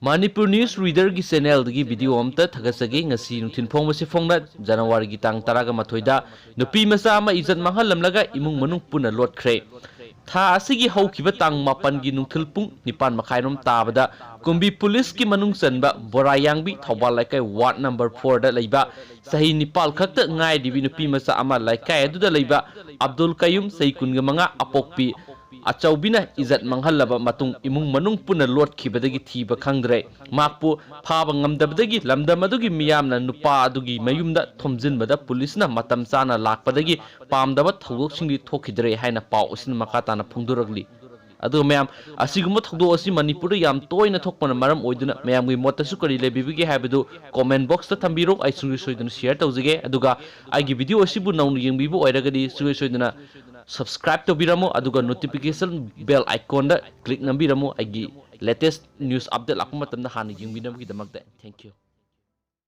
Manipur News Reader की channel की video अमता थगसगे ngasi nungthin phongmasi phongna January की tang taraga mathoida nupi macha ama izat manghalamlaga imung manung puna laokhre tha asigi haukiba tang mapan gi nungthil pung nipan makhainom tabada kumbi police ki manung chanba borayangbi thobal laikai ward number 4 da leiba sahi nipal khakta ngai dibi nupi macha ama laikai aduda leiba Abdul Qayyum saikun ga manga apokpi अचौबिना इजत मंगहलबा मतुंग इमुंग मनुंग पुना लोटखिबदगी थीबा खंगद्रे माकपु फाबा ngamdabadagi lamdamadagi miyamna nupa adugi mayumda thomjinbada pulisna matam chana lakpadagi pamdaba thogdoksingdi thokidre haina paw usin makatana phungduragli adu mayam asiguma thogdo asi manipur yam toina thokpana maram oiduna mayam gi motasu kari lebibigi habadu comment box ta thambiro ai sungri soiduna share tawjige aduga ai gi video asibu nawnu yengbibu oiragadi sungri soiduna subscribe to biramo aduga notification bell icon da click nambiramo ai gi latest news update lakuma tamna han yengbinam gi damakta thank you